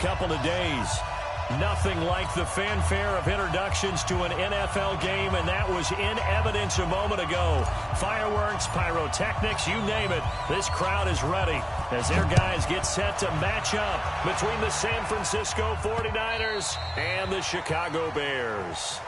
Couple of days. Nothing like the fanfare of introductions to an NFL game, and that was in evidence a moment ago. Fireworks, pyrotechnics, you name it. This crowd is ready as their guys get set to match up between the San Francisco 49ers and the Chicago Bears.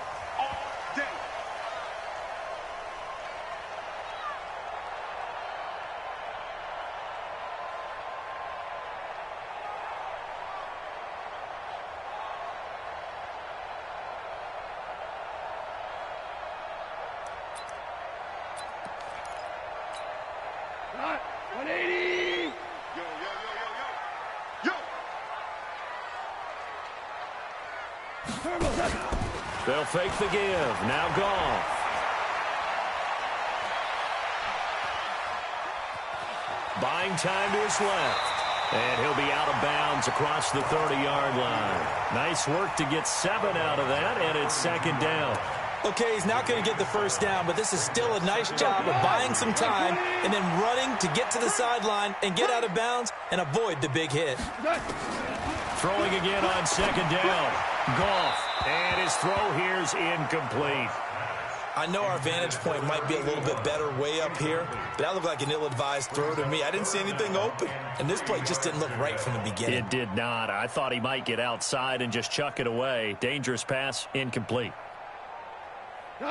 They'll fake the give. Now Goff. Buying time to his left. And he'll be out of bounds across the 30-yard line. Nice work to get 7 out of that, and it's second down. Okay, he's not going to get the first down, but this is still a nice job of buying some time and then running to get to the sideline and get out of bounds and avoid the big hit. Throwing again on second down. Goff. And his throw here's incomplete. I know our vantage point might be a little bit better way up here, but that looked like an ill-advised throw to me. I didn't see anything open, and this play just didn't look right from the beginning. It did not. I thought he might get outside and just chuck it away. Dangerous pass, incomplete.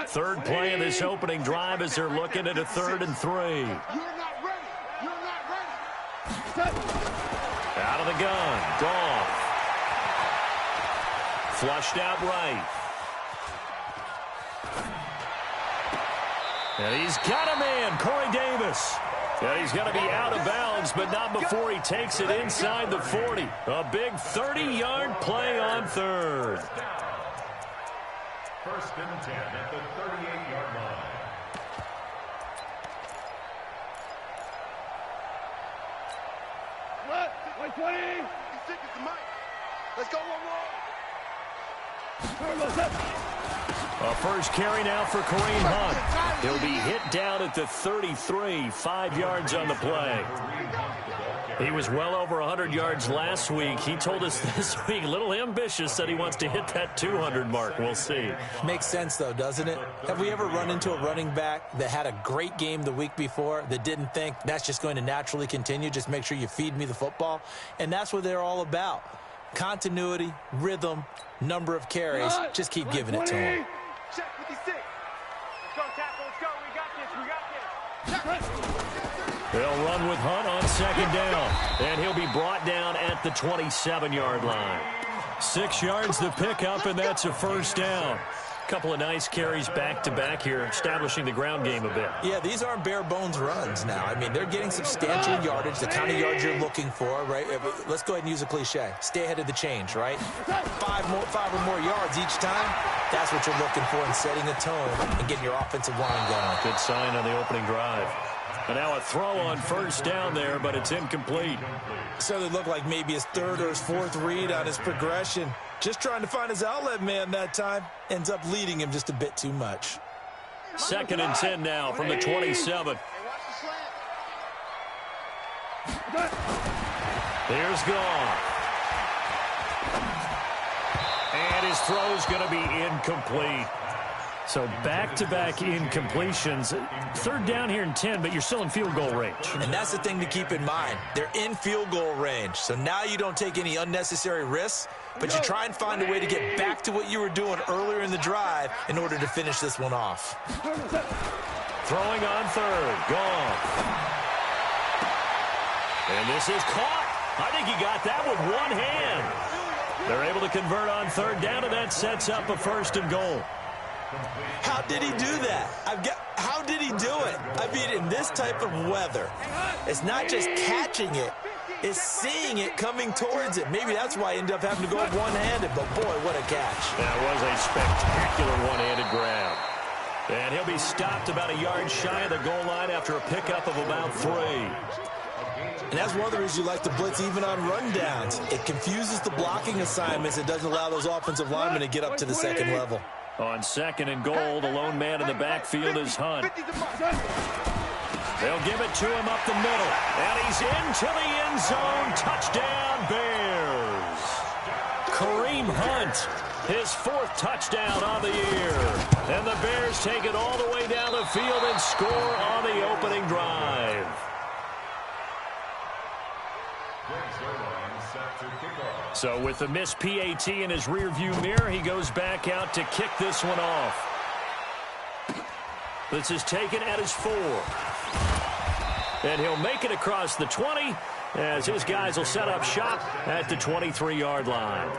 Third play of this opening drive as they're looking at a 3rd and 3. You're not ready. You're not ready. Out of the gun. Goff. Flushed out right. And he's got a man, Corey Davis. And he's going to be out of bounds, but not before he takes it inside the 40. A big 30-yard play on 3rd. 1st and 10 at the 38-yard line. What? 120. He's taking the mic. Let's go one more. A first carry now for Kareem Hunt. He'll be hit down at the 33, 5 yards on the play. He was well over 100 yards last week. He told us this week, a little ambitious, that he wants to hit that 200 mark. We'll see. Makes sense, though, doesn't it? Have we ever run into a running back that had a great game the week before that didn't think that's just going to naturally continue? Just make sure you feed me the football. And that's what they're all about. Continuity, rhythm, number of carries. Just keep giving it to him. Check 56. Let's go, tackle. Let's go. We got this. We got this. They'll run with Hunt on second down. And he'll be brought down at the 27-yard line. 6 yards the pickup, and that's a first down. Couple of nice carries back-to-back here, establishing the ground game a bit. Yeah, these aren't bare-bones runs now. I mean, they're getting substantial yardage, the kind of yards you're looking for, right? Let's go ahead and use a cliche. Stay ahead of the change, right? 5 or more yards each time. That's what you're looking for in setting a tone and getting your offensive line going. Good sign on the opening drive. And now a throw on first down there, but it's incomplete. So it looked like maybe his 3rd or his 4th read on his progression. Just trying to find his outlet man that time. Ends up leading him just a bit too much. 2nd and 10 now from the 27. Here's Goff. And his throw's going to be incomplete. So back-to-back incompletions. 3rd down here and 10, but you're still in field goal range. And that's the thing to keep in mind. They're in field goal range. So now you don't take any unnecessary risks, but you try and find a way to get back to what you were doing earlier in the drive in order to finish this one off. Throwing on 3rd. Goff. And this is caught. I think he got that with one hand. They're able to convert on 3rd down, and that sets up a 1st and goal. How did he do that? How did he do it? I mean, in this type of weather, it's not just catching it, it's seeing it coming towards it. Maybe that's why he ended up having to go up one-handed, but boy, what a catch. That was a spectacular one-handed grab. And he'll be stopped about a yard shy of the goal line after a pickup of about 3. And that's one of the reasons you like to blitz even on rundowns. It confuses the blocking assignments. It doesn't allow those offensive linemen to get up to the second level. On 2nd and goal, the lone man in the backfield is Hunt. They'll give it to him up the middle. And he's into the end zone. Touchdown, Bears. Kareem Hunt, his fourth touchdown on the year. And the Bears take it all the way down the field and score on the opening drive. So with the missed PAT in his rearview mirror, he goes back out to kick this one off. This is taken at his 4. And he'll make it across the 20 as his guys will set up shop at the 23-yard line.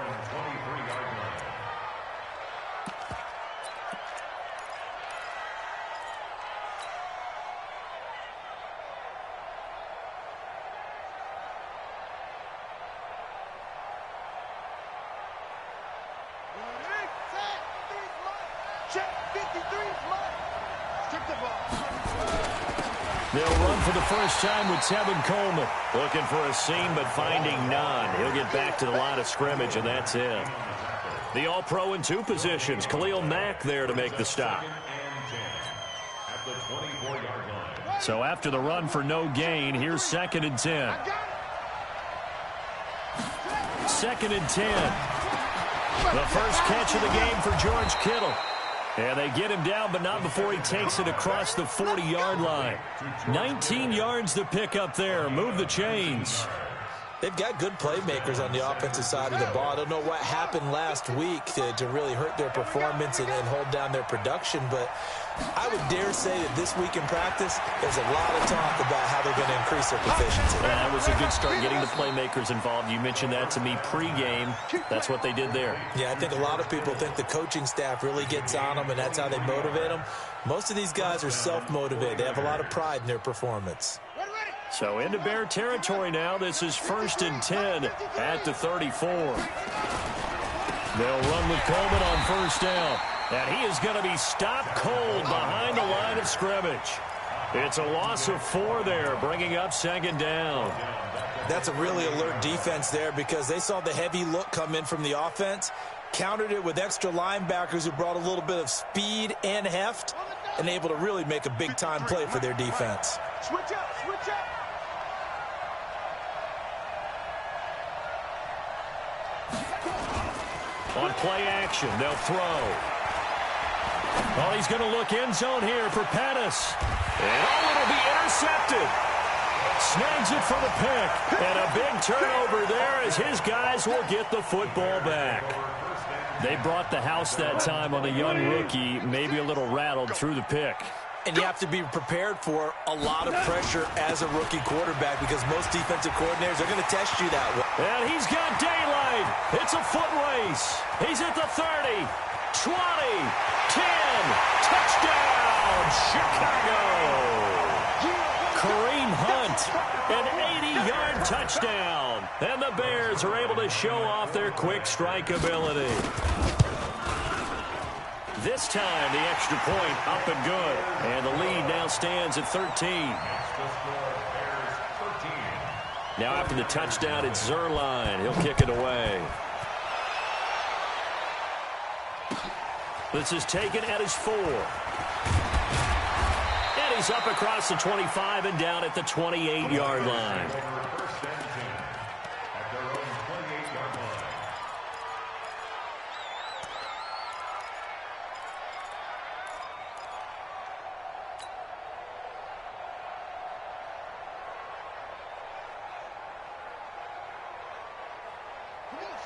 They'll run for the first time with Tevin Coleman. Looking for a seam, but finding none. He'll get back to the line of scrimmage, and that's it. The All-Pro in 2 positions. Khalil Mack there to make the stop. So after the run for no gain, here's 2nd and 10. 2nd and 10. The first catch of the game for George Kittle. And they get him down, but not before he takes it across the 40-yard line. 19 yards to pick up there. Move the chains. They've got good playmakers on the offensive side of the ball. I don't know what happened last week to really hurt their performance and hold down their production, but I would dare say that this week in practice, there's a lot of talk about how they're going to increase their proficiency. That was a good start, getting the playmakers involved. You mentioned that to me pregame. That's what they did there. Yeah, I think a lot of people think the coaching staff really gets on them, and that's how they motivate them. Most of these guys are self-motivated. They have a lot of pride in their performance. So into Bear territory now. This is 1st and 10 at the 34. They'll run with Coleman on 1st down. And he is going to be stopped cold behind the line of scrimmage. It's a loss of 4 there, bringing up 2nd down. That's a really alert defense there because they saw the heavy look come in from the offense, countered it with extra linebackers who brought a little bit of speed and heft, and able to really make a big-time play for their defense. Switch up, switch up. On play action, they'll throw. Oh, he's going to look end zone here for Pettis. And it'll be intercepted. Snags it for the pick. And a big turnover there as his guys will get the football back. They brought the house that time on the young rookie, maybe a little rattled through the pick. And you have to be prepared for a lot of pressure as a rookie quarterback because most defensive coordinators are going to test you that way. And he's got daylight. It's a foot race. He's at the 30, 20, 10. Touchdown, Chicago. Kareem Hunt, an 80-yard touchdown. And the Bears are able to show off their quick strike ability. This time, the extra point up and good. And the lead now stands at 13. Now after the touchdown, it's Zerline. He'll kick it away. This is taken at his 4. And he's up across the 25 and down at the 28-yard line.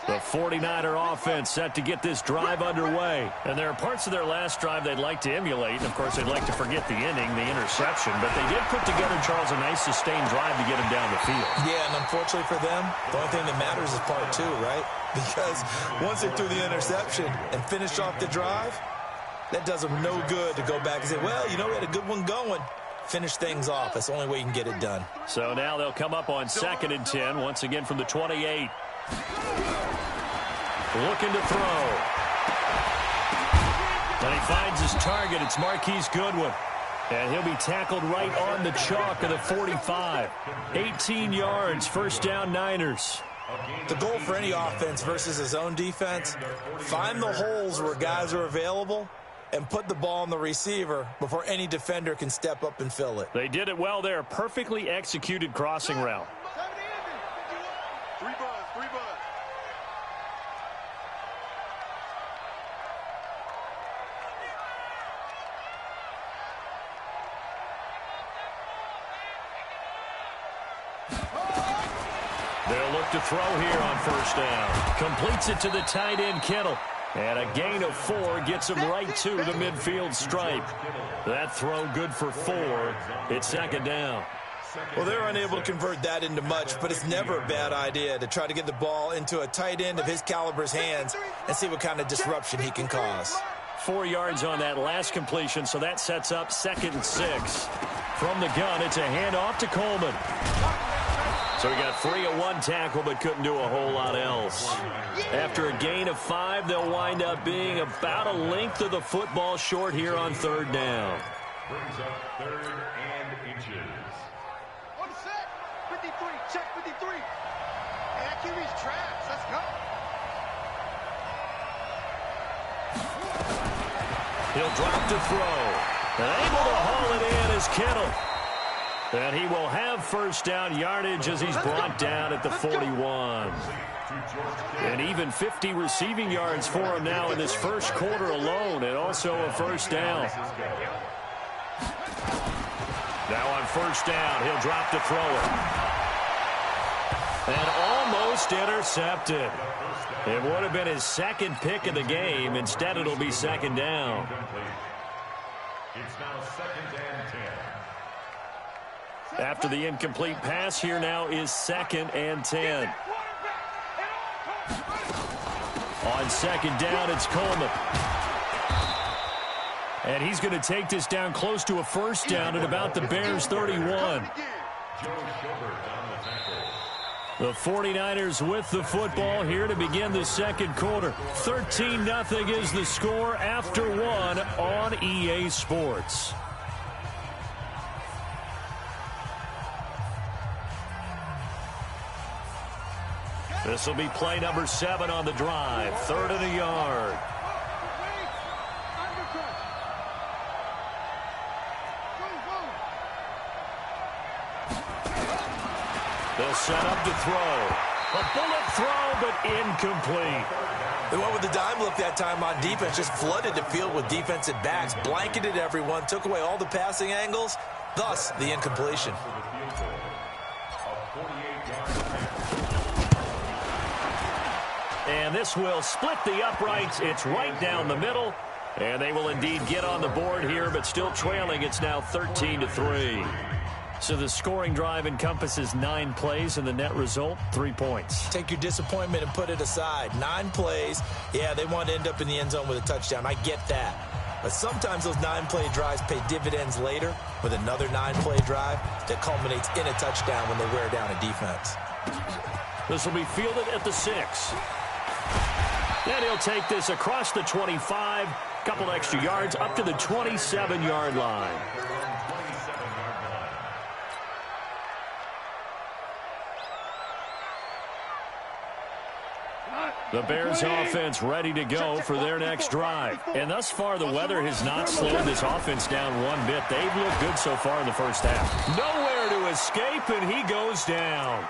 The 49er offense set to get this drive underway. And there are parts of their last drive they'd like to emulate. And, of course, they'd like to forget the inning, the interception. But they did put together, Charles, a nice sustained drive to get him down the field. Yeah, and unfortunately for them, the only thing that matters is part 2, right? Because once they threw the interception and finished off the drive, that does them no good to go back and say, well, you know, we had a good one going. Finish things off. That's the only way you can get it done. So now they'll come up on 2nd and 10, once again from the 28. Looking to throw. And he finds his target. It's Marquise Goodwin. And he'll be tackled right on the chalk of the 45. 18 yards, 1st down Niners. The goal for any offense versus his own defense, find the holes where guys are available and put the ball on the receiver before any defender can step up and fill it. They did it well there. Perfectly executed crossing route. They'll look to throw here on first down. Completes it to the tight end, Kittle. And a gain of 4 gets him right to the midfield stripe. That throw good for 4. It's second down. Well, they're unable to convert that into much, but it's never a bad idea to try to get the ball into a tight end of his caliber's hands and see what kind of disruption he can cause. 4 yards on that last completion, so that sets up 2nd and 6. From the gun, it's a handoff to Coleman. So he got free of 1 tackle, but couldn't do a whole lot else. After a gain of 5, they'll wind up being about a length of the football short here on 3rd down. Brings up 3rd and inches. On set. 53. Check 53. Hey, that QB's trash. Let's go. He'll drop to throw. And able to haul it in is Kittle. And he will have first down yardage as he's brought down at the 41. And even 50 receiving yards for him now in this first quarter alone, and also a first down. Now on first down, he'll drop to throw it. And almost intercepted. It would have been his 2nd pick of the game. Instead, it'll be 2nd down. It's now 2nd and 10. After the incomplete pass, here now is 2nd and 10. On 2nd down, it's Coleman. And he's going to take this down close to a first down at about the Bears' 31. The 49ers with the football here to begin the 2nd quarter. 13-0 is the score after 1 on EA Sports. This will be play number 7 on the drive. 3rd and a yard. They'll set up to throw. A bullet throw, but incomplete. They went with the dime look that time on defense, just flooded the field with defensive backs, blanketed everyone, took away all the passing angles, thus the incompletion. And this will split the uprights. It's right down the middle. And they will indeed get on the board here, but still trailing. It's now 13-3. So the scoring drive encompasses 9 plays, and the net result, 3 points. Take your disappointment and put it aside. 9 plays. Yeah, they want to end up in the end zone with a touchdown. I get that. But sometimes those 9-play drives pay dividends later with another 9-play drive that culminates in a touchdown when they wear down a defense. This will be fielded at the 6. Then he'll take this across the 25, couple extra yards up to the 27-yard line. The Bears offense ready to go for their next drive. And thus far, the weather has not slowed this offense down one bit. They've looked good so far in the first half. Nowhere to escape, and he goes down.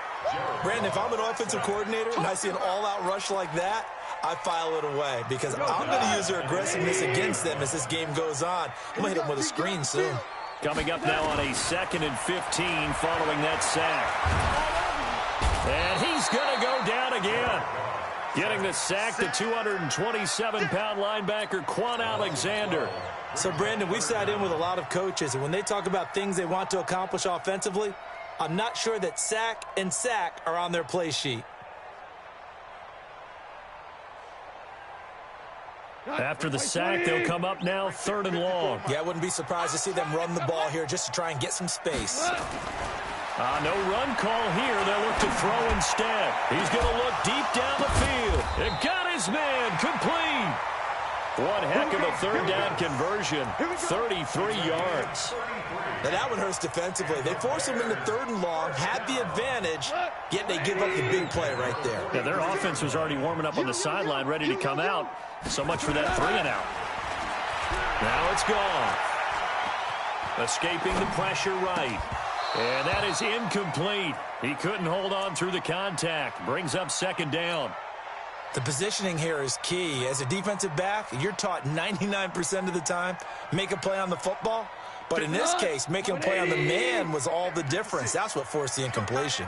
Brandon, if I'm an offensive coordinator and I see an all-out rush like that, I file it away because I'm going to use their aggressiveness against them as this game goes on. I'm going to hit them with a screen soon. Coming up now on a 2nd and 15 following that sack. And he's going to go down again. Getting the sack, the 227-pound linebacker, Quan Alexander. So, Brandon, we sat in with a lot of coaches, and when they talk about things they want to accomplish offensively, I'm not sure that sack and sack are on their play sheet. After the sack, they'll come up now 3rd and long. Yeah, I wouldn't be surprised to see them run the ball here just to try and get some space. No run call here. They'll look to throw instead. He's going to look deep down the field. And got his man complete. One heck of a 3rd down conversion. 33 yards. Now that one hurts defensively. They force him into 3rd and long, had the advantage, yet they give up the big play right there. Yeah, their offense was already warming up on the sideline, ready to come out. So much for that 3 and out. Now it's gone. Escaping the pressure right. And that is incomplete. He couldn't hold on through the contact. Brings up 2nd down. The positioning here is key. As a defensive back, you're taught 99% of the time, make a play on the football. But in this case, making a play on the man was all the difference. That's what forced the incompletion.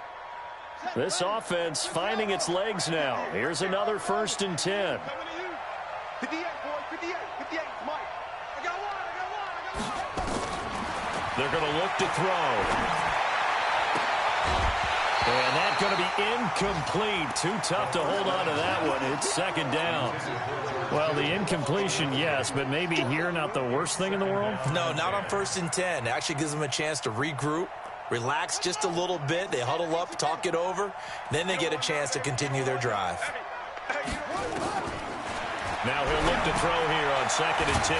This offense finding its legs now. Here's another 1st and 10. 58, boy, 58, 58, Mike. I got one. They're going to look to throw. And that's going to be incomplete. Too tough to hold on to that one. It's 2nd down. Well, the incompletion, yes, but maybe here not the worst thing in the world? No, not on 1st and 10. It actually gives them a chance to regroup, relax just a little bit. They huddle up, talk it over. Then they get a chance to continue their drive. Now he'll look to throw here on 2nd and 10.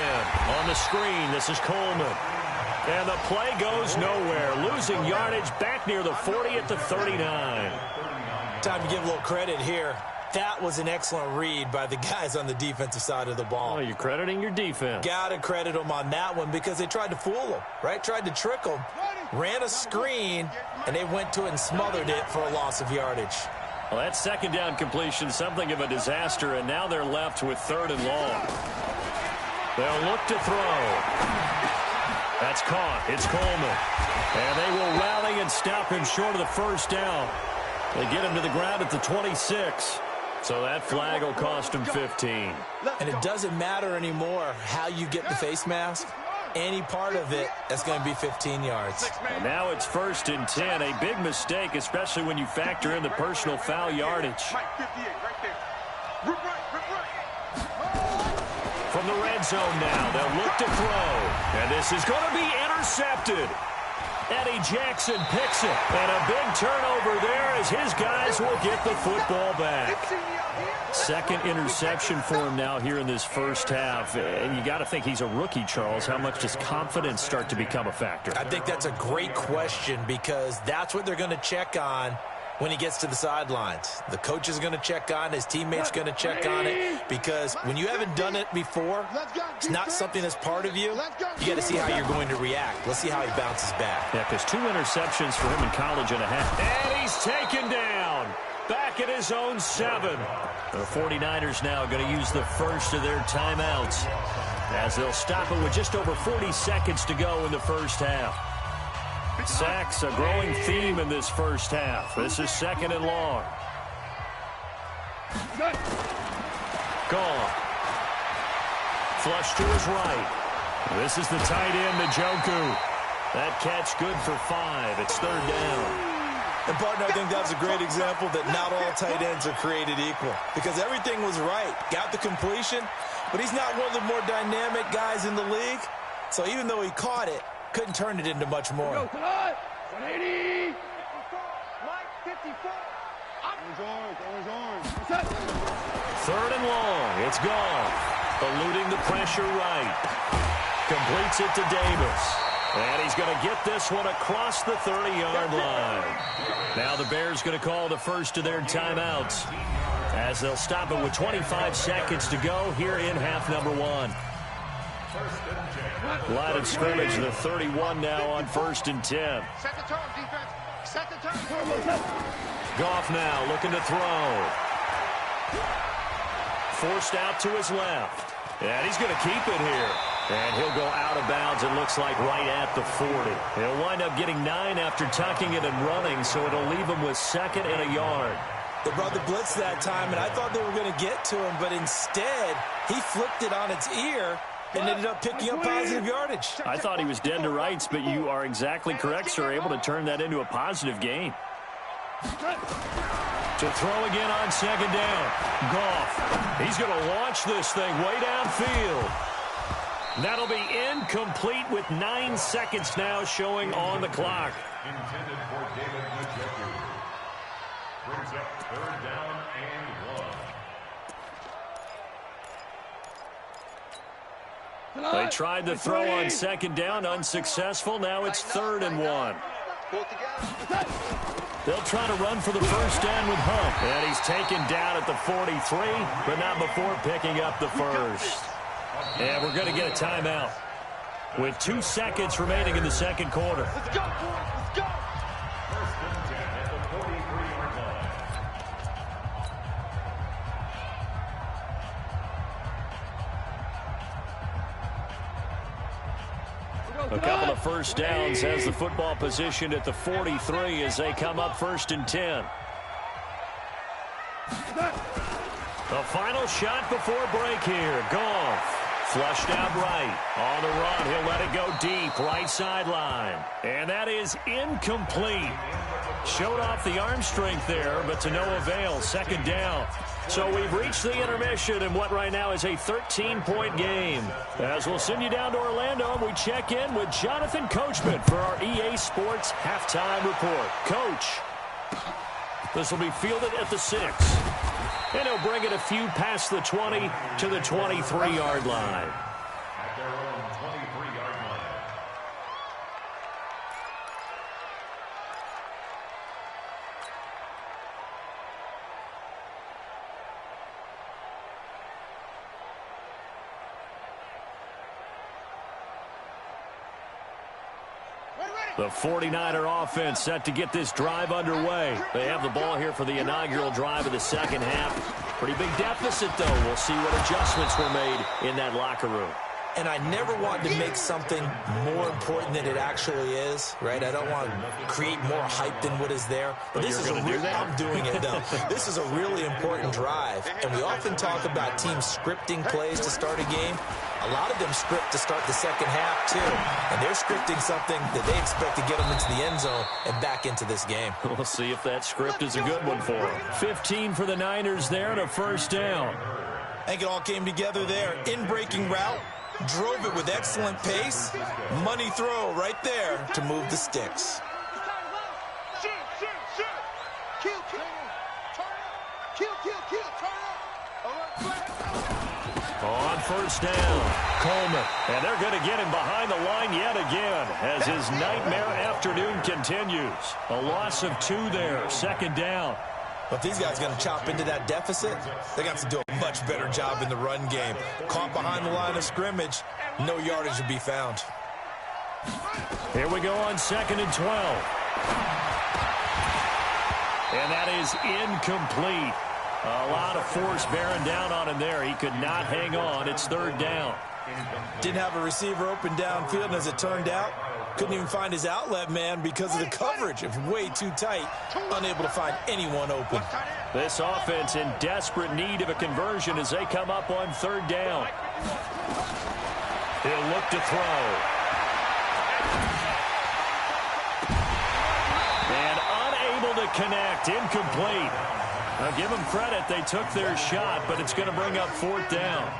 On the screen, this is Coleman. And the play goes nowhere. Losing yardage back near the 40 at the 39. Time to give a little credit here. That was an excellent read by the guys on the defensive side of the ball. Oh, you're crediting your defense. Got to credit them on that one because they tried to fool them, right? Tried to trick them. Ran a screen, and they went to it and smothered it for a loss of yardage. Well, that 2nd down completion, something of a disaster, and now they're left with 3rd and long. They'll look to throw. That's caught. It's Coleman. And they will rally and stop him short of the 1st down. They get him to the ground at the 26. So that flag will cost him 15. And it doesn't matter anymore how you get the face mask. Any part of it, that's going to be 15 yards. And now it's 1st and 10. A big mistake, especially when you factor in the personal foul yardage. From the red zone now, they'll look to throw. And this is going to be intercepted. Eddie Jackson picks it. And a big turnover there as his guys will get the football back. 2nd interception for him now here in this 1st half. And you got to think he's a rookie, Charles. How much does confidence start to become a factor? I think that's a great question because that's what they're going to check on when he gets to the sidelines. The coach is going to check on, his teammates going to check on it, because when you haven't done it before, it's not something that's part of you. You got to see how you're going to react. Let's see how he bounces back. Yeah, because 2 interceptions for him in college and a half. And he's taken down. Back at his own 7. The 49ers now going to use the first of their timeouts as they'll stop it with just over 40 seconds to go in the 1st half. Sacks, a growing theme in this 1st half. This is 2nd and long. Gone. Flush to his right. This is the tight end, Njoku. That catch good for 5. It's 3rd down. And, partner, I think that's a great example that not all tight ends are created equal because everything was right. Got the completion, but he's not one of the more dynamic guys in the league. So even though he caught it, couldn't turn it into much more. 180. Mike, 54. 3rd and long. It's gone. Eluding the pressure right. Completes it to Davis. And he's going to get this one across the 30-yard line. Now the Bears going to call the first of their timeouts as they'll stop it with 25 seconds to go here in half number 1. Line of scrimmage, the 31 now on 1st and 10. Set the tone, defense. Set the tone. Goff now looking to throw. Forced out to his left. And he's going to keep it here. And he'll go out of bounds, it looks like, right at the 40. He'll wind up getting 9 after tucking it and running, so it'll leave him with 2nd and a yard. They brought the blitz that time, and I thought they were going to get to him, but instead, he flipped it on its ear and ended up picking up positive yardage. I thought he was dead to rights, but you are exactly correct, sir, able to turn that into a positive gain. To throw again on 2nd down. Goff. He's going to launch this thing way downfield. That'll be incomplete with 9 seconds now showing on the clock. Intended for David Njoku. Brings up 3rd down and 1. They tried to throw on 2nd down, unsuccessful. Now it's 3rd and 1. They'll try to run for the 1st down with Hunt. And he's taken down at the 43, but not before picking up the 1st. And we're going to get a timeout with 2 seconds remaining in the 2nd quarter. Let's go, boys. Let's go. 1st and 10 at the 43-yard line. A couple of 1st downs has the football positioned at the 43 as they come up 1st and 10. The final shot before break here. Goff. Flushed out right. On the run, he'll let it go deep. Right sideline. And that is incomplete. Showed off the arm strength there, but to no avail. Second down. So we've reached the intermission in what right now is a 13-point game. As we'll send you down to Orlando, and we check in with Jonathan Coachman for our EA Sports Halftime Report. Coach, this will be fielded at the 6. And he'll bring it a few past the 20 to the 23-yard line. At their own 23-yard line. The 49er offense set to get this drive underway. They have the ball here for the inaugural drive of the second half. Pretty big deficit, though. We'll see what adjustments were made in that locker room. And I never want to make something more important than it actually is, right? I don't want to create more hype than what is there. But this is I'm doing it, though. This is a really important drive. And we often talk about teams scripting plays to start a game. A lot of them script to start the second half, too. And they're scripting something that they expect to get them into the end zone and back into this game. We'll see if that script is a good one for them. 15 for the Niners there and a first down. I think it all came together there. In-breaking route. Drove it with excellent pace. Money throw right there to move the sticks. On first down, Coleman. And they're going to get him behind the line yet again as his nightmare afternoon continues. A loss of 2 there, second down. But these guys are going to chop into that deficit. They got to do a much better job in the run game. Caught behind the line of scrimmage, no yardage to be found. Here we go on 2nd and 12. And that is incomplete. A lot of force bearing down on him there. He could not hang on. It's 3rd down. Didn't have a receiver open downfield, and as it turned out, couldn't even find his outlet man because of the coverage. It was way too tight, unable to find anyone open. This offense in desperate need of a conversion as they come up on 3rd down. He'll look to throw. And unable to connect. Incomplete. Now give them credit. They took their shot, but it's going to bring up 4th down.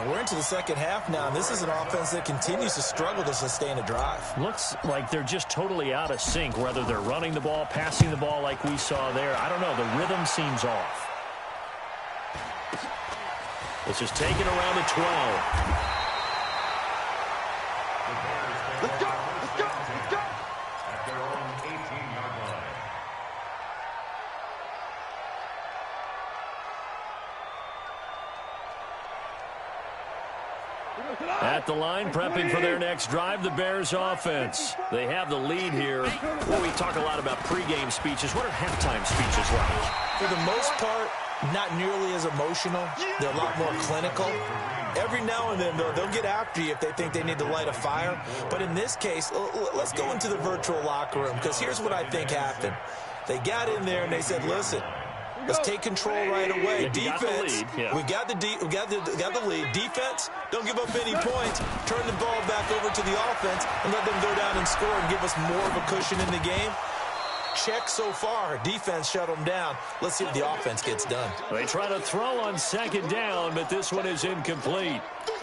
We're into the second half now, and this is an offense that continues to struggle to sustain a drive. Looks like they're just totally out of sync, whether they're running the ball, passing the ball like we saw there. I don't know. The rhythm seems off. This is taken around the 12. Let's go! Let's go! Let's go! At their own 18-yard line. At the line, prepping for their next drive, the Bears offense. They have the lead here. Well, we talk a lot about pregame speeches. What are halftime speeches like? For the most part, not nearly as emotional. They're a lot more clinical. Every now and then, though, they'll get after you if they think they need to light a fire. But in this case, let's go into the virtual locker room, because here's what I think happened. They got in there and they said, listen, let's take control right away. Defense, we got the lead. Defense, don't give up any points. Turn the ball back over to the offense and let them go down and score and give us more of a cushion in the game. Check so far. Defense shut them down. Let's see what the offense gets done. They try to throw on 2nd down, but this one is incomplete.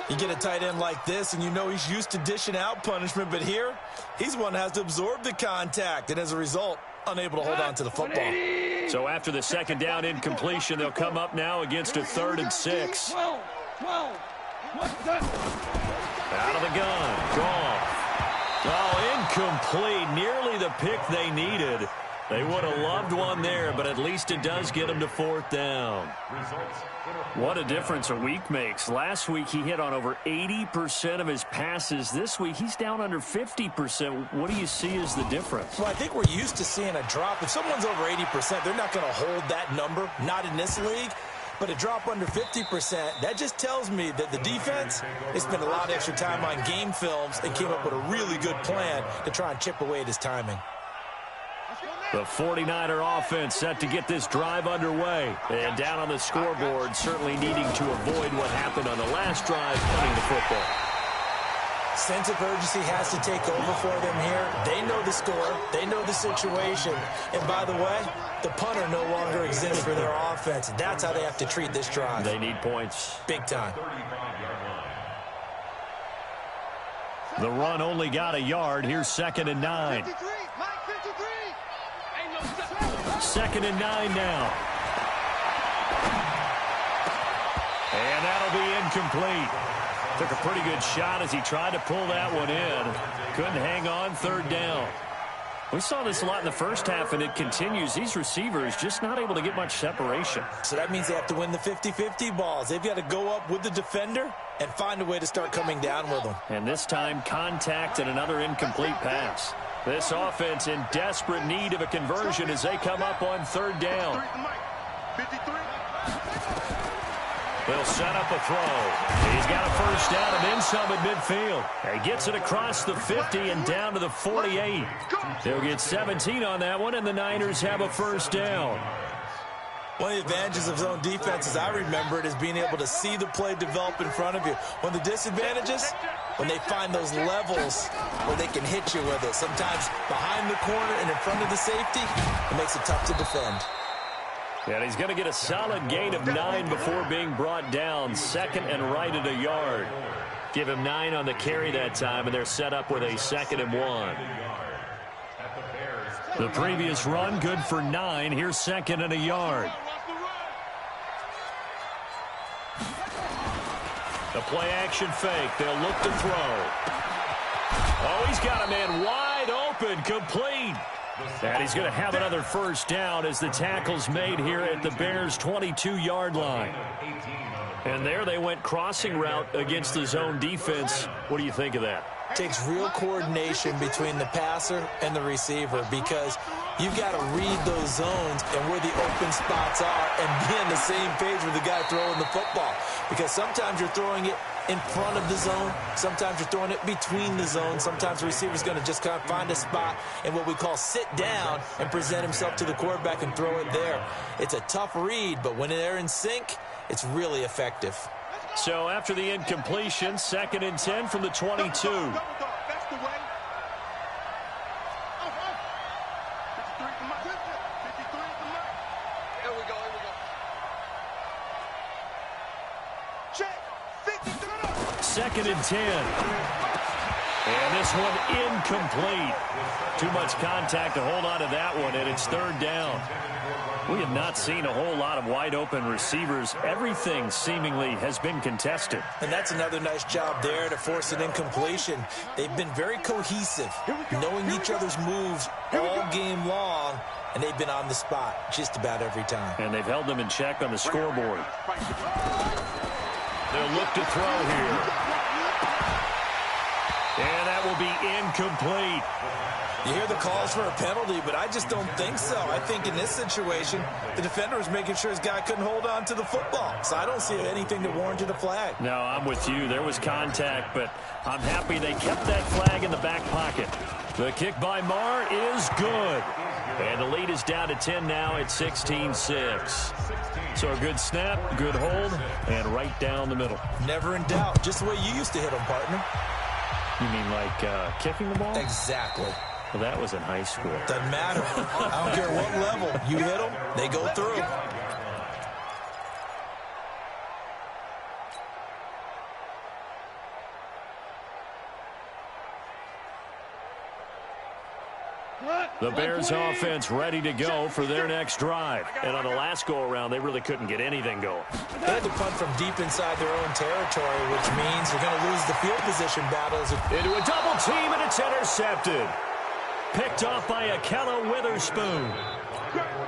You get a tight end like this, and you know he's used to dishing out punishment, but here, he's one that has to absorb the contact, and as a result, unable to hold on to the football. So after the 2nd down incompletion, they'll come up now against a 3rd and 6. Out of the gun. Gone. Oh, incomplete. Nearly the pick they needed. They would have loved one there, but at least it does get them to 4th down. What a difference a week makes. Last week, he hit on over 80% of his passes. This week, he's down under 50%. What do you see as the difference? Well, I think we're used to seeing a drop. If someone's over 80%, they're not going to hold that number, not in this league. But a drop under 50%, that just tells me that the defense, they spent a lot of extra time on game films and came up with a really good plan to try and chip away at his timing. The 49er offense set to get this drive underway. And down on the scoreboard, certainly needing to avoid what happened on the last drive, punting the football. Sense of urgency has to take over for them here. They know the score. They know the situation. And by the way, the punter no longer exists for their offense. That's how they have to treat this drive. They need points. Big time. The run only got a yard. Here's 2nd and 9. 2nd and 9 now. And that'll be incomplete. Took a pretty good shot as he tried to pull that one in. Couldn't hang on, 3rd down. We saw this a lot in the first half, and it continues. These receivers just not able to get much separation. So that means they have to win the 50-50 balls. They've got to go up with the defender and find a way to start coming down with them. And this time, contact and another incomplete pass. This offense in desperate need of a conversion as they come up on 3rd down. They'll set up a throw. He's got a first down and then some at midfield. He gets it across the 50 and down to the 48. They'll get 17 on that one, and the Niners have a first down. One of the advantages of zone defense, as I remember it, is being able to see the play develop in front of you. One of the disadvantages, when they find those levels where they can hit you with it. Sometimes behind the corner and in front of the safety, it makes it tough to defend. And he's going to get a solid gain of 9 before being brought down. 2nd and right at a yard. Give him 9 on the carry that time, and they're set up with a 2nd and 1. The previous run, good for 9. Here's 2nd and a yard. The play-action fake. They'll look to throw. Oh, he's got a man wide open, complete. And he's going to have another first down as the tackle's made here at the Bears' 22-yard line. And there they went crossing route against the zone defense. What do you think of that? Takes real coordination between the passer and the receiver because you've got to read those zones and where the open spots are and be on the same page with the guy throwing the football. Because sometimes you're throwing it in front of the zone. Sometimes you're throwing it between the zones. Sometimes the receiver's going to just kind of find a spot and what we call sit down and present himself to the quarterback and throw it there. It's a tough read, but when they're in sync, it's really effective. So after the incompletion, 2nd and 10 from the 22. That's the way. Here we go. Check. 2nd and 10. And this one incomplete. Too much contact to hold on to that one, and it's 3rd down. We have not seen a whole lot of wide-open receivers. Everything seemingly has been contested. And that's another nice job there to force an incompletion. They've been very cohesive, knowing each other's moves all game long, and they've been on the spot just about every time. And they've held them in check on the scoreboard. They'll look to throw here. And that will be incomplete. You hear the calls for a penalty, but I just don't think so. I think in this situation, the defender was making sure his guy couldn't hold on to the football. So I don't see anything that warranted a flag. No, I'm with you. There was contact, but I'm happy they kept that flag in the back pocket. The kick by Marr is good. And the lead is down to 10 now at 16-6. So a good snap, good hold, and right down the middle. Never in doubt. Just the way you used to hit them, partner. You mean like kicking the ball? Exactly. Well, that was in high school. Doesn't matter. I don't care what level. You hit them, they go through. The Bears offense ready to go for their next drive. And on the last go-around, they really couldn't get anything going. They had to punt from deep inside their own territory, which means they're going to lose the field position battles. Into a double team, and it's intercepted. Picked off by Akella Witherspoon.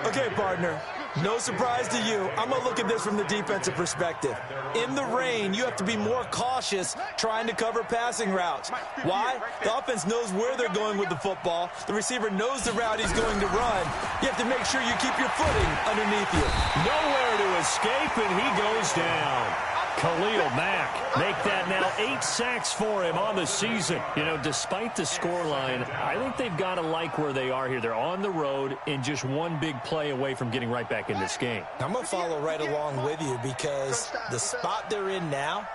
Okay, partner. No surprise to you. I'm going to look at this from the defensive perspective. In the rain, you have to be more cautious trying to cover passing routes. Why? The offense knows where they're going with the football. The receiver knows the route he's going to run. You have to make sure you keep your footing underneath you. Nowhere to escape, and he goes down. Khalil Mack make that now 8 sacks for him on the season. You know, despite the scoreline, I think they've got to like where they are here. They're on the road and just one big play away from getting right back in this game. I'm going to follow right along with you because the spot they're in now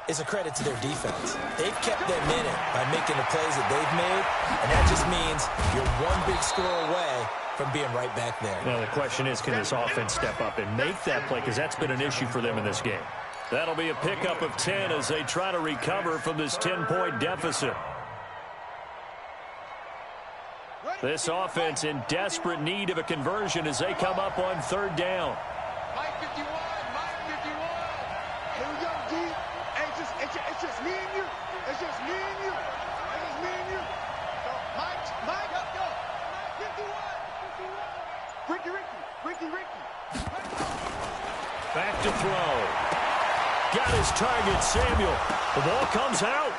is a credit to their defense. They've kept them in it by making the plays that they've made, and that just means you're one big score away from being right back there. Now the question is, can this offense step up and make that play? Because that's been an issue for them in this game. That'll be a pickup of 10 as they try to recover from this 10-point deficit. This offense in desperate need of a conversion as they come up on 3rd down. Mike 51, Mike 51. Here we go, D. Hey, it's just me and you. It's just me and you. It's just me and you. So, Mike, go. 51. Ricky. Back to throw. Got his target, Samuel. The ball comes out.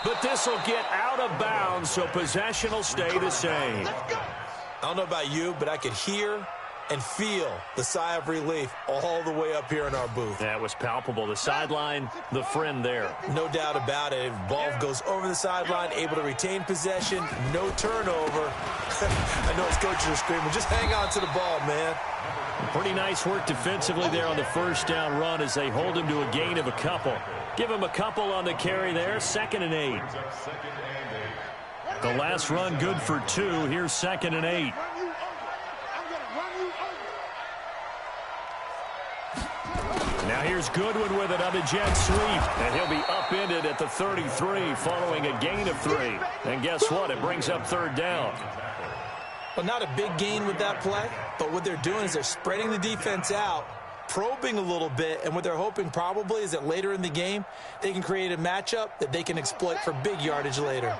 But this will get out of bounds, so possession will stay the same. I don't know about you, but I could hear and feel the sigh of relief all the way up here in our booth. That was palpable. The sideline, the friend there. No doubt about it. Ball goes over the sideline, able to retain possession, no turnover. I know his coaches are screaming, just hang on to the ball, man. Pretty nice work defensively there on the 1st down run as they hold him to a gain of a couple. Give him a couple on the carry there, 2nd and 8. The last run good for 2. Here's 2nd and 8. Now here's Goodwin with it on the jet sweep. And he'll be upended at the 33 following a gain of 3. And guess what? It brings up 3rd down. Well, not a big gain with that play, but what they're doing is they're spreading the defense out, probing a little bit, and what they're hoping probably is that later in the game, they can create a matchup that they can exploit for big yardage later.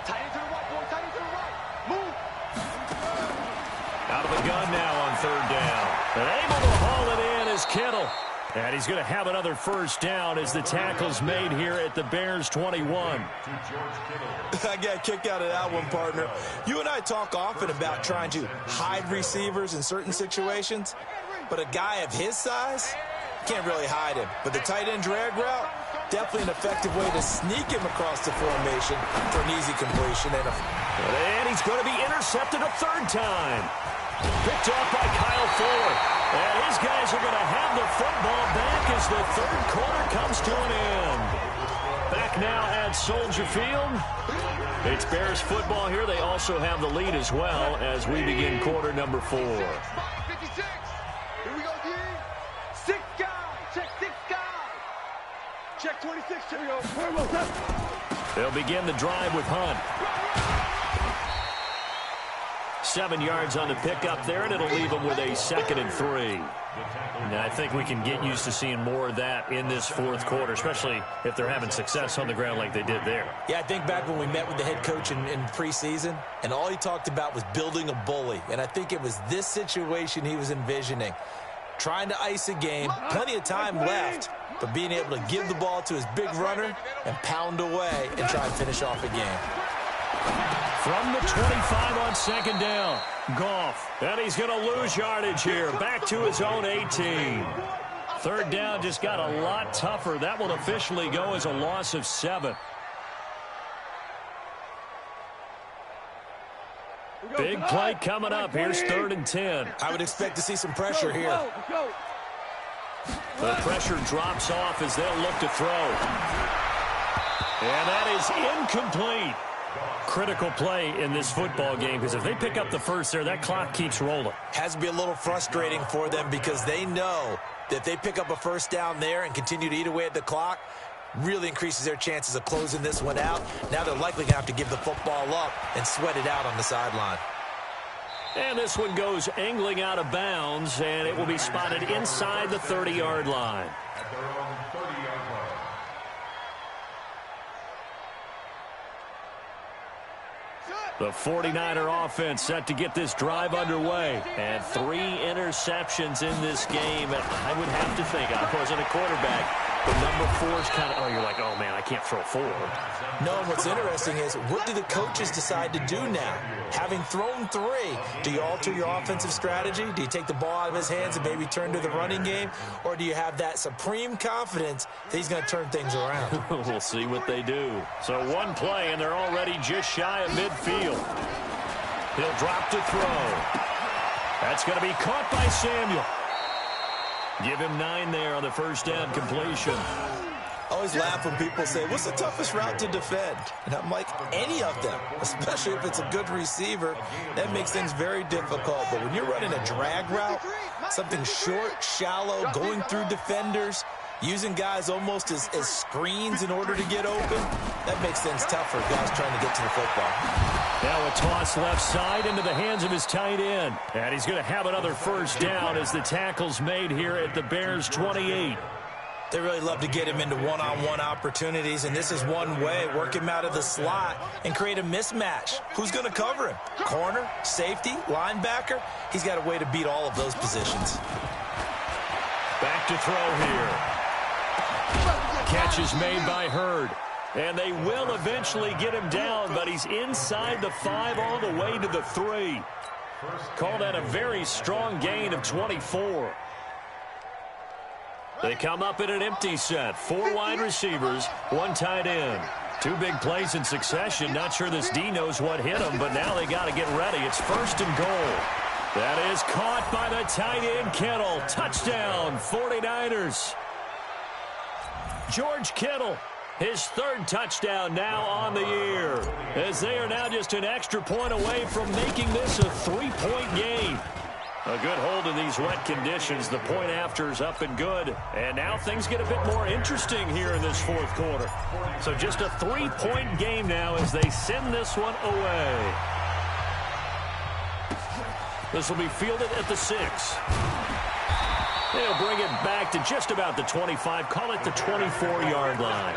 Tight into the right, boy. Tight into the right. Move. Out of the gun now on 3rd down. And able to haul it in is Kittle. And he's going to have another 1st down as the tackle's made here at the Bears 21. I got a kick out of that one, partner. You and I talk often about trying to hide receivers in certain situations, but a guy of his size can't really hide him. But the tight end drag route, definitely an effective way to sneak him across the formation for an easy completion. And he's going to be intercepted a 3rd time. Picked off by Kyle Fuller. And his guys are going to have the football back as the 3rd quarter comes to an end. Back now at Soldier Field. It's Bears football here. They also have the lead as well as we begin quarter number 4. 56. Here we go, D. 6 guys. Check 6 guys. Check 26. Here we go. They'll begin the drive with Hunt. 7 yards on the pickup there, and it'll leave them with a 2nd and 3. And I think we can get used to seeing more of that in this 4th quarter, especially if they're having success on the ground like they did there. Yeah, I think back when we met with the head coach in preseason, and all he talked about was building a bully. And I think it was this situation he was envisioning. Trying to ice a game, plenty of time left, but being able to give the ball to his big runner and pound away and try and finish off a game. From the 25 on 2nd down, Goff. And he's going to lose yardage here. Back to his own 18. 3rd down just got a lot tougher. That will officially go as a loss of 7. Big play coming up. Here's 3rd and 10. I would expect to see some pressure here. The pressure drops off as they'll look to throw. And that is incomplete. Critical play in this football game because if they pick up the 1st there, that clock keeps rolling. Has to be a little frustrating for them because they know that if they pick up a 1st down there and continue to eat away at the clock, really increases their chances of closing this one out. Now they're likely going to have to give the football up and sweat it out on the sideline. And this one goes angling out of bounds, and it will be spotted inside the 30-yard line. At their own 30-yard line. The 49er offense set to get this drive underway. And 3 interceptions in this game. And I would have to think, I wasn't a quarterback, But number 4 is kind of, you're like, oh, man, I can't throw 4. No, and what's interesting is, what do the coaches decide to do now? Having thrown 3, do you alter your offensive strategy? Do you take the ball out of his hands and maybe turn to the running game? Or do you have that supreme confidence that he's going to turn things around? We'll see what they do. So one play, and they're already just shy of midfield. He'll drop to throw. That's going to be caught by Samuel. Give him 9 there on the first down completion. I always laugh when people say, what's the toughest route to defend? And I'm like, any of them, especially if it's a good receiver. That makes things very difficult. But when you're running a drag route, something short, shallow, going through defenders, using guys almost as screens in order to get open, that makes things tough for guys trying to get to the football. Now a toss left side into the hands of his tight end. And he's going to have another first down as the tackle's made here at the Bears' 28. They really love to get him into one-on-one opportunities, and this is one way, work him out of the slot and create a mismatch. Who's going to cover him? Corner, safety, linebacker? He's got a way to beat all of those positions. Back to throw here. Catch is made by Hurd. And they will eventually get him down, but he's inside the 5 all the way to the 3. Call that a very strong gain of 24. They come up in an empty set. 4 wide receivers, 1 tight end. 2 big plays in succession. Not sure this D knows what hit him, but now they got to get ready. It's 1st and goal. That is caught by the tight end, Kittle. Touchdown, 49ers. George Kittle, his 3rd touchdown now on the year, as they are now just an extra point away from making this a 3-point game. A good hold in these wet conditions. The point after's up and good. And now things get a bit more interesting here in this 4th quarter. So just a 3-point game now as they send this one away. This will be fielded at the 6. They'll bring it back to just about the 25. Call it the 24-yard line.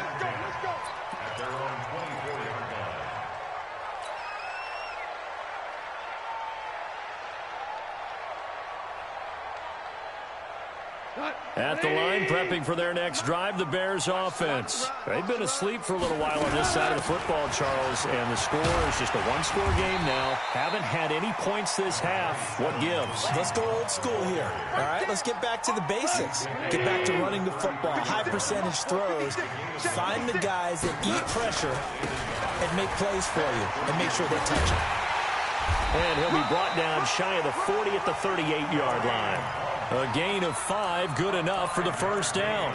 At the line, prepping for their next drive, the Bears offense. They've been asleep for a little while on this side of the football, Charles, and the score is just a 1-score game now. Haven't had any points this half. What gives? Let's go old school here, all right? Let's get back to the basics. Get back to running the football, high-percentage throws. Find the guys that eat pressure and make plays for you and make sure they touch it. And he'll be brought down shy of the 40 at the 38-yard line. A gain of 5, good enough for the first down.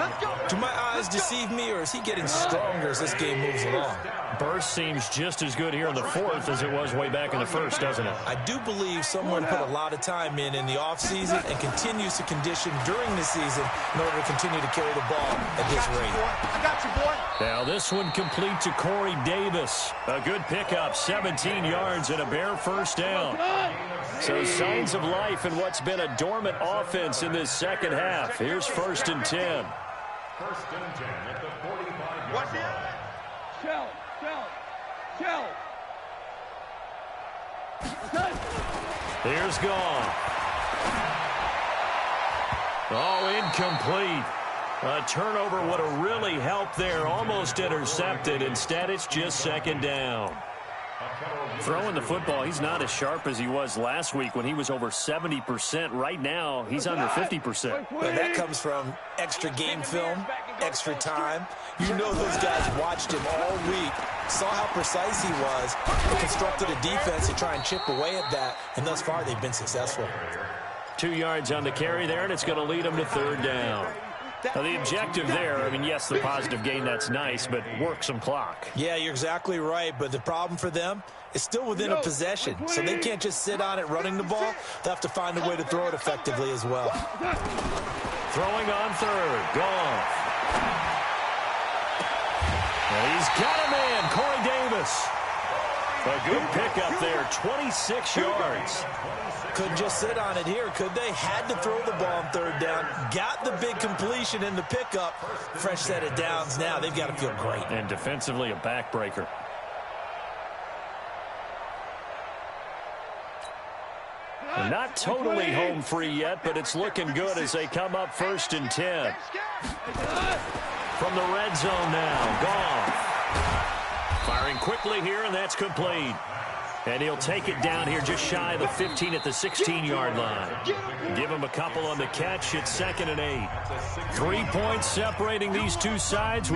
Do my eyes deceive me, or is he getting stronger as this game moves along? Burst seems just as good here in the 4th as it was way back in the 1st, doesn't it? I do believe someone put a lot of time in the offseason and continues to condition during the season in order to continue to carry the ball at this rate. I got you, boy. Now this one complete to Corey Davis. A good pickup, 17 yards and a Bear first down. So signs of life in what's been a dormant offense in this second half. Here's 1st and 10. 1st and 10 at the 45-yard Watch line. Here's gone. Oh, incomplete. A turnover would have really helped there. Almost intercepted. Instead, it's just 2nd down. Throwing the football, he's not as sharp as he was last week when he was over 70%. Right now, he's under 50%. Well, that comes from extra game film, extra time. You know those guys watched him all week, saw how precise he was, and constructed a defense to try and chip away at that, and thus far they've been successful. 2 yards on the carry there, and it's going to lead them to 3rd down. Now, the objective there, I mean, yes, the positive gain, that's nice, but work some clock. Yeah, you're exactly right, but the problem for them is still within a possession, so they can't just sit on it running the ball. They'll have to find a way to throw it effectively as well. Throwing on 3rd, Goff. And he's got a man, Corey Davis. A good pickup there, 26 yards. Couldn't just sit on it here, could they? Had to throw the ball on 3rd down. Got the big completion in the pickup. Fresh set of downs now. They've got to feel great. And defensively, a backbreaker. Not totally home free yet, but it's looking good as they come up 1st and 10. from the red zone now. Goff firing quickly here, and that's complete. And he'll take it down here just shy of the 15 at the 16-yard line. Give him a couple on the catch. It's 2nd and 8. 3 points separating these two sides.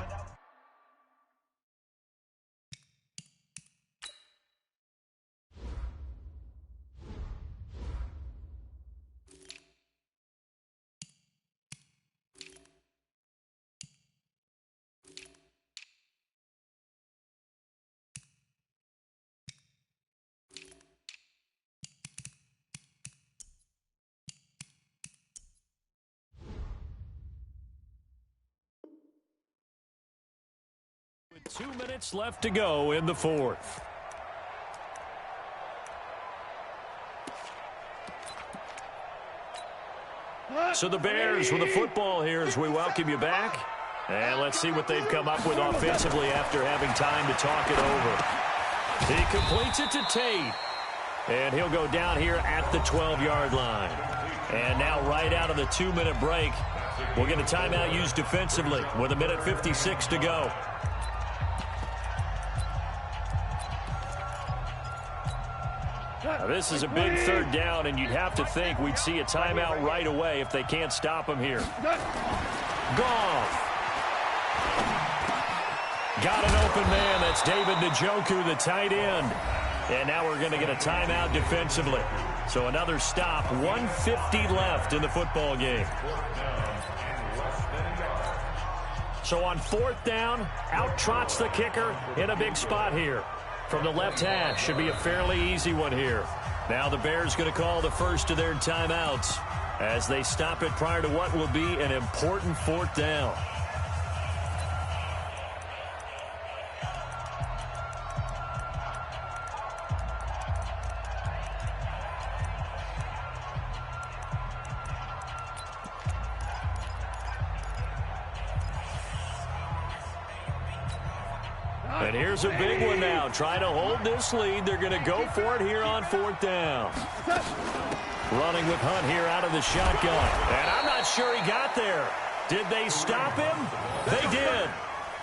With 2 minutes left to go in the fourth. So the Bears with the football here as we welcome you back. And let's see what they've come up with offensively after having time to talk it over. He completes it to Tate. And he'll go down here at the 12-yard line. And now right out of the 2-minute break, we'll get a timeout used defensively with 1:56 to go. Now, this is a big third down, and you'd have to think we'd see a timeout right away if they can't stop him here. Goff. Got an open man. That's David Njoku, the tight end. And now we're going to get a timeout defensively. So another stop, 1:50 left in the football game. So on 4th down, out trots the kicker in a big spot here. From the left hash, should be a fairly easy one here. Now the Bears going to call the first of their timeouts as they stop it prior to what will be an important 4th down. And here's a big one now. Trying to hold this lead. They're going to go for it here on 4th down. Running with Hunt here out of the shotgun. And I'm not sure he got there. Did they stop him? They did.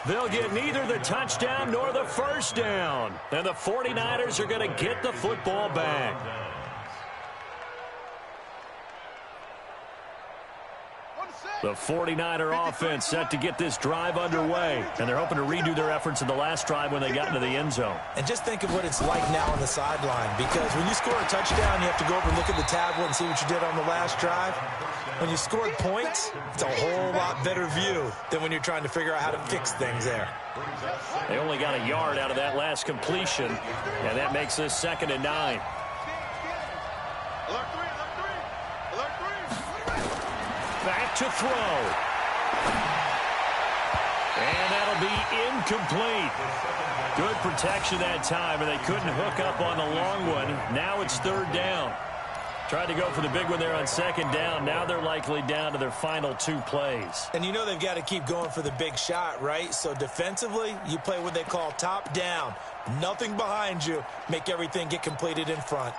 They'll get neither the touchdown nor the first down. And the 49ers are going to get the football back. The 49er offense set to get this drive underway. And they're hoping to redo their efforts in the last drive when they got into the end zone. And just think of what it's like now on the sideline. Because when you score a touchdown, you have to go over and look at the tablet and see what you did on the last drive. When you scored points, it's a whole lot better view than when you're trying to figure out how to fix things there. They only got a yard out of that last completion. And that makes this 2nd and 9. Back to throw. And that'll be incomplete. Good protection that time, and they couldn't hook up on the long one. Now it's 3rd down. Tried to go for the big one there on 2nd down. Now they're likely down to their final 2 plays. And you know they've got to keep going for the big shot, right? So defensively, you play what they call top down. Nothing behind you. Make everything get completed in front.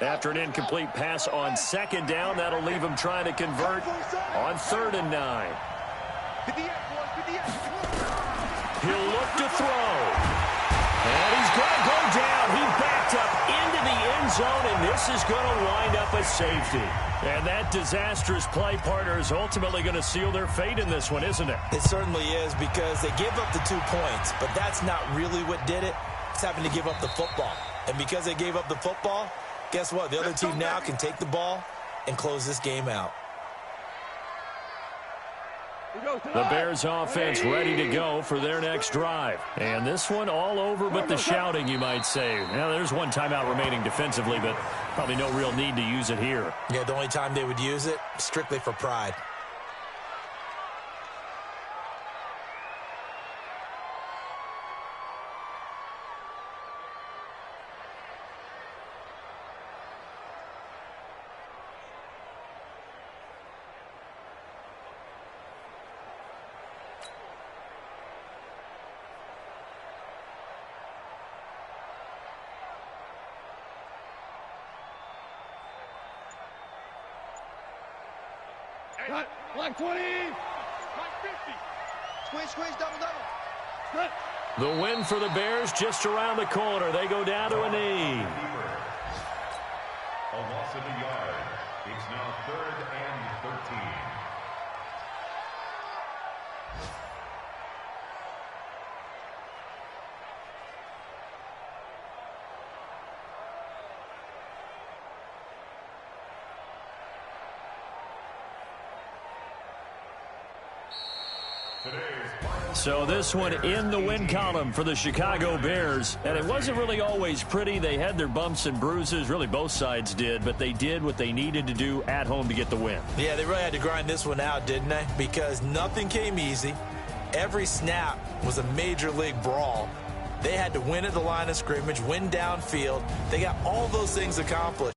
After an incomplete pass on 2nd down, that'll leave him trying to convert on 3rd and 9. He'll look to throw. And he's going to go down. He backed up into the end zone, and this is going to wind up a safety. And that disastrous play partner is ultimately going to seal their fate in this one, isn't it? It certainly is, because they gave up the 2 points, but that's not really what did it. It's having to give up the football. And because they gave up the football, guess what? The other team now can take the ball and close this game out. The Bears offense ready to go for their next drive. And this one all over but the shouting, you might say. Now, there's one timeout remaining defensively, but probably no real need to use it here. Yeah, the only time they would use it, strictly for pride. Cut. Black 20. Black 50. Squeeze, double. The win for the Bears just around the corner. They go down to a knee. A loss of a yard. It's now 3rd and 13. So this one in the win column for the Chicago Bears. And it wasn't really always pretty. They had their bumps and bruises. Really, both sides did. But they did what they needed to do at home to get the win. Yeah, they really had to grind this one out, didn't they? Because nothing came easy. Every snap was a major league brawl. They had to win at the line of scrimmage, win downfield. They got all those things accomplished.